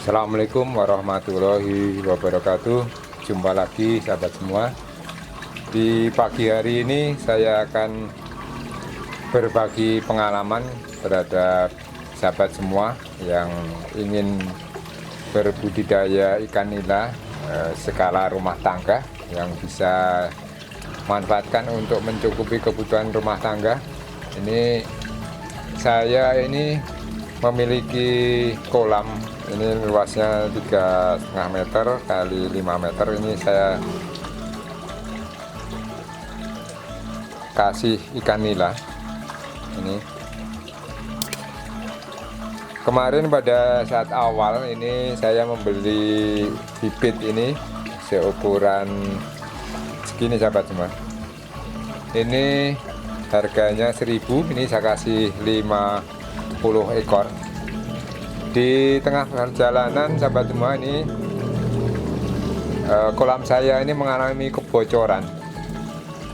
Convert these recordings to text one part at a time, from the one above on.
Assalamualaikum warahmatullahi wabarakatuh. Jumpa lagi sahabat semua. Di pagi hari ini saya akan berbagi pengalaman terhadap sahabat semua yang ingin berbudidaya ikan nila skala rumah tangga yang bisa manfaatkan untuk mencukupi kebutuhan rumah tangga. Saya ini memiliki kolam, ini luasnya 3,5 meter kali 5 meter. Ini saya kasih ikan nila. Ini kemarin pada saat awal ini saya membeli bibit ini seukuran segini sahabat semua. Ini harganya 1.000, ini saya kasih 50 ekor. Di tengah perjalanan sahabat semua, ini kolam saya ini mengalami kebocoran,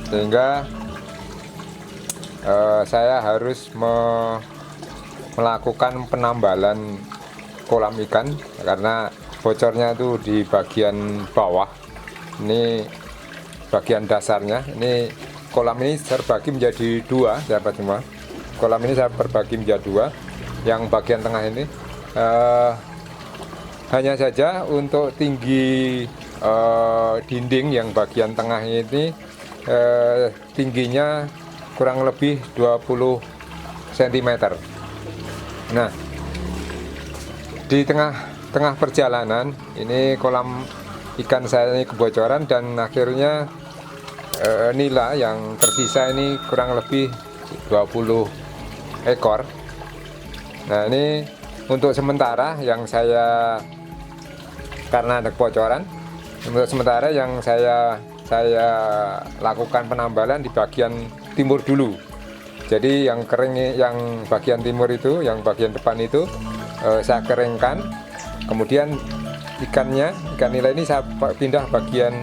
sehingga saya harus melakukan penambalan kolam ikan karena bocornya itu di bagian bawah. Ini bagian dasarnya. Ini kolam ini terbagi menjadi dua sahabat semua. Kolam ini saya berbagi menjadi dua. Yang bagian tengah ini hanya saja untuk tinggi dinding yang bagian tengah ini tingginya kurang lebih 20 cm. Nah, di tengah perjalanan ini kolam ikan saya ini kebocoran, dan akhirnya nila yang tersisa ini kurang lebih 20 ekor. Nah, ini untuk sementara yang saya, karena ada kebocoran, untuk sementara yang saya lakukan penambalan di bagian timur dulu. Jadi yang kering, yang bagian timur itu, yang bagian depan itu saya keringkan. Kemudian ikan nila ini saya pindah bagian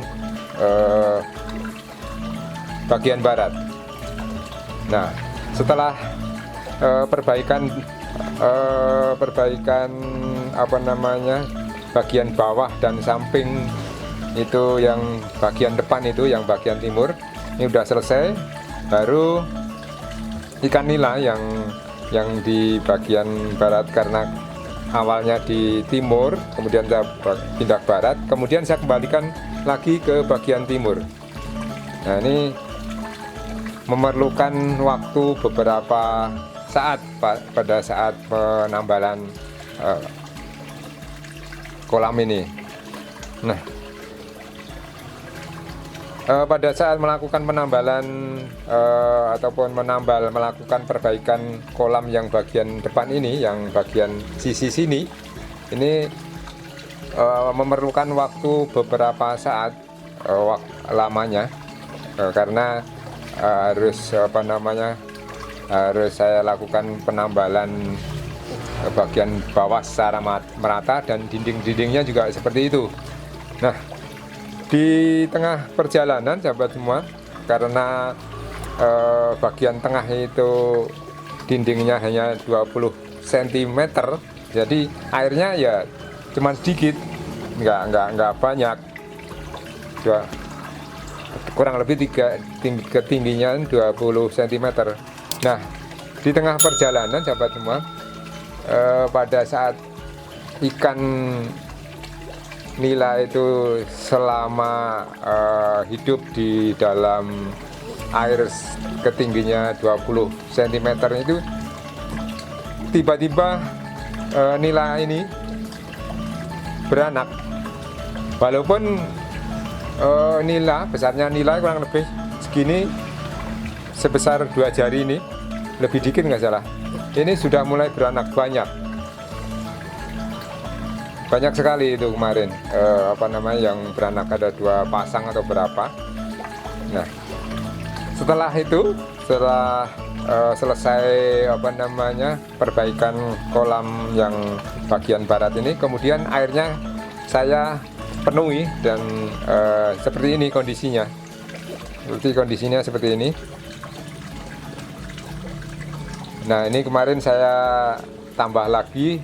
barat. Nah, setelah perbaikan bagian bawah dan samping itu, yang bagian depan itu, yang bagian timur ini udah selesai, baru ikan nila yang di bagian barat, karena awalnya di timur kemudian saya pindah barat, kemudian saya kembalikan lagi ke bagian timur. Nah, ini memerlukan waktu beberapa saat pada saat penambalan kolam ini. Nah, pada saat melakukan penambalan ataupun melakukan perbaikan kolam yang bagian depan ini, yang bagian sisi sini, ini memerlukan waktu beberapa saat lamanya, karena harus saya lakukan penambalan bagian bawah secara merata, dan dinding-dindingnya juga seperti itu. Nah, di tengah perjalanan sahabat semua, karena bagian tengah itu dindingnya hanya 20 cm, jadi airnya ya cuma sedikit, nggak banyak, kurang lebih ketingginya 20 cm. Nah, di tengah perjalanan sahabat semua, pada saat ikan nila itu selama hidup di dalam air ketingginya 20 cm itu, tiba-tiba nila ini beranak. Walaupun besarnya nila kurang lebih segini, sebesar 2 jari ini, lebih dikit nggak salah, ini sudah mulai beranak banyak sekali itu kemarin, yang beranak ada 2 pasang atau berapa. Nah, setelah selesai perbaikan kolam yang bagian barat ini, kemudian airnya saya penuhi, dan seperti ini kondisinya. Seperti ini. Nah, ini kemarin saya tambah lagi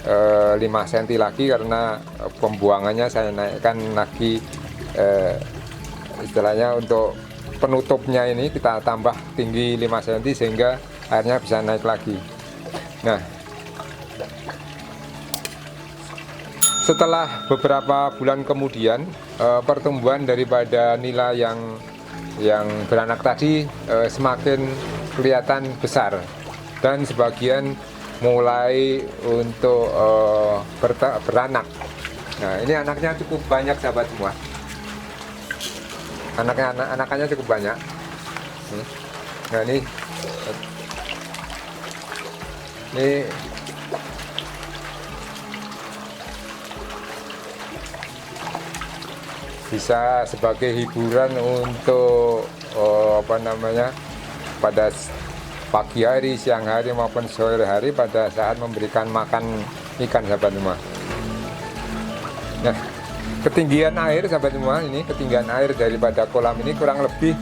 5 cm lagi, karena pembuangannya saya naikkan lagi, istilahnya untuk penutupnya ini kita tambah tinggi 5 cm sehingga airnya bisa naik lagi. Nah, setelah beberapa bulan kemudian, pertumbuhan daripada nila yang beranak tadi semakin kelihatan besar, dan sebagian mulai untuk beranak. Nah, ini anaknya cukup banyak sahabat semua. Anakannya cukup banyak. Nah, ini bisa sebagai hiburan untuk pada pagi hari, siang hari maupun sore hari pada saat memberikan makan ikan sahabat semua. Nah, ketinggian air sahabat semua, ini ketinggian air daripada kolam ini kurang lebih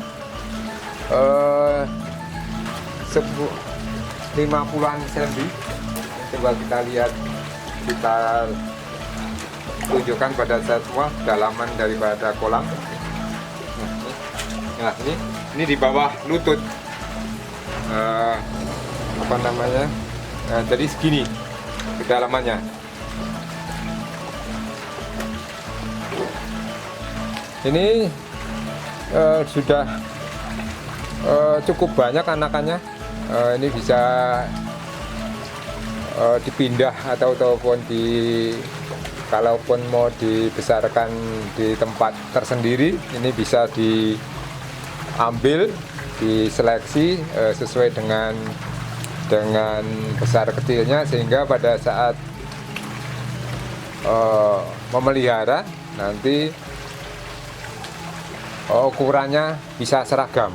50-an cm. Coba kita lihat, kita tunjukkan pada saya semua dalaman daripada kolam. Nah, ini di bawah lutut, jadi segini kedalamannya. Ini sudah cukup banyak anakannya. Ini bisa dipindah ataupun kalaupun mau dibesarkan di tempat tersendiri, ini bisa diambil, diseleksi sesuai dengan besar kecilnya, sehingga pada saat memelihara nanti ukurannya bisa seragam.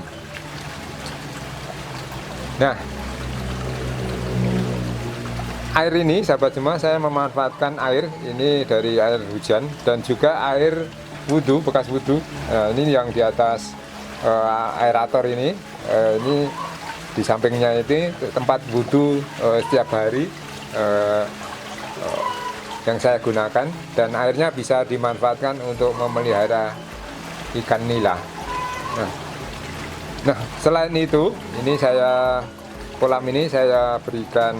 Nah, air ini sahabat semua, saya memanfaatkan air ini dari air hujan dan juga air wudhu, bekas wudhu. Nah, ini yang di atas aerator ini di sampingnya ini tempat wudhu setiap hari yang saya gunakan, dan airnya bisa dimanfaatkan untuk memelihara ikan nila. Nah, selain itu, ini kolam ini saya berikan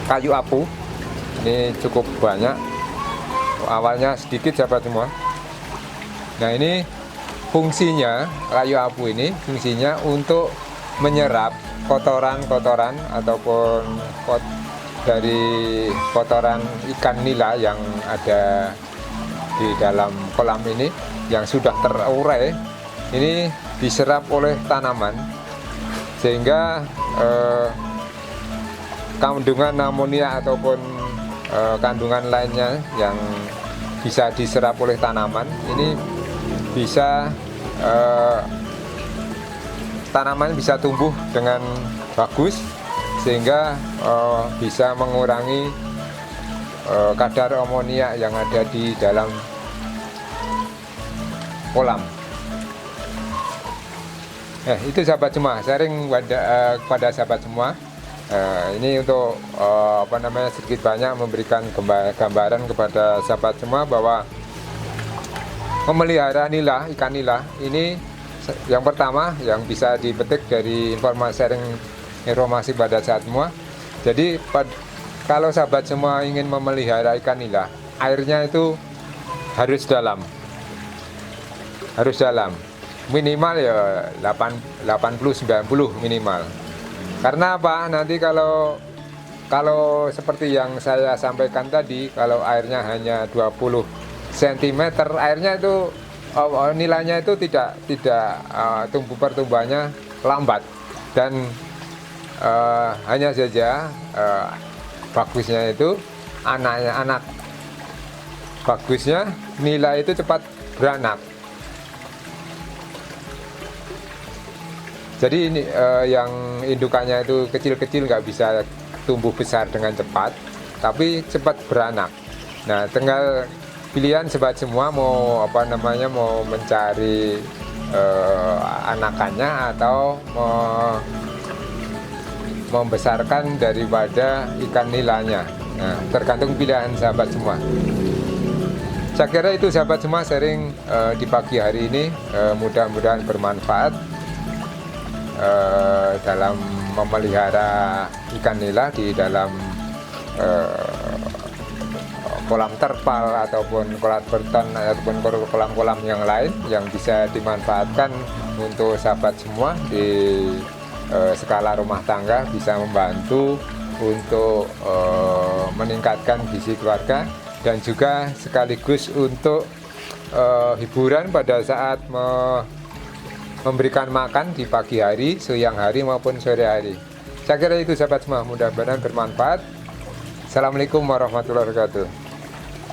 kayu apu. Ini cukup banyak, awalnya sedikit sahabat semua. Nah, ini fungsinya, kayu apu ini fungsinya untuk menyerap kotoran-kotoran ataupun dari kotoran ikan nila yang ada di dalam kolam ini yang sudah terurai. Ini diserap oleh tanaman sehingga kandungan amonia ataupun kandungan lainnya yang bisa diserap oleh tanaman ini bisa tanaman bisa tumbuh dengan bagus, sehingga bisa mengurangi kadar amonia yang ada di dalam kolam. Itu sahabat semua, sharing kepada sahabat semua. Ini untuk sedikit banyak memberikan gambaran kepada sahabat semua bahwa memelihara nila, ikan nila ini yang pertama yang bisa dipetik dari sharing informasi pada sahabat semua. Jadi kalau sahabat semua ingin memelihara ikan nila, airnya itu harus dalam, minimal ya 80-90 minimal. Karena apa? Nanti kalau seperti yang saya sampaikan tadi, kalau airnya hanya 20 cm, airnya itu nilainya itu tidak pertumbuhannya lambat, dan hanya saja bagusnya itu anak bagusnya nilai itu cepat beranak. Jadi ini yang indukannya itu kecil-kecil, nggak bisa tumbuh besar dengan cepat, tapi cepat beranak. Nah, tinggal pilihan sahabat semua mau mau mencari anakannya atau membesarkan daripada ikan nilanya. Nah, tergantung pilihan sahabat semua. Saya kira itu sahabat semua sharing di pagi hari ini, mudah-mudahan bermanfaat dalam memelihara ikan nila di dalam kolam terpal ataupun kolam beton ataupun kolam-kolam yang lain yang bisa dimanfaatkan untuk sahabat semua di skala rumah tangga, bisa membantu untuk meningkatkan gizi keluarga dan juga sekaligus untuk hiburan pada saat memberikan makan di pagi hari, siang hari maupun sore hari. Saya kira itu sahabat semua, mudah-mudahan bermanfaat. Assalamualaikum warahmatullahi wabarakatuh.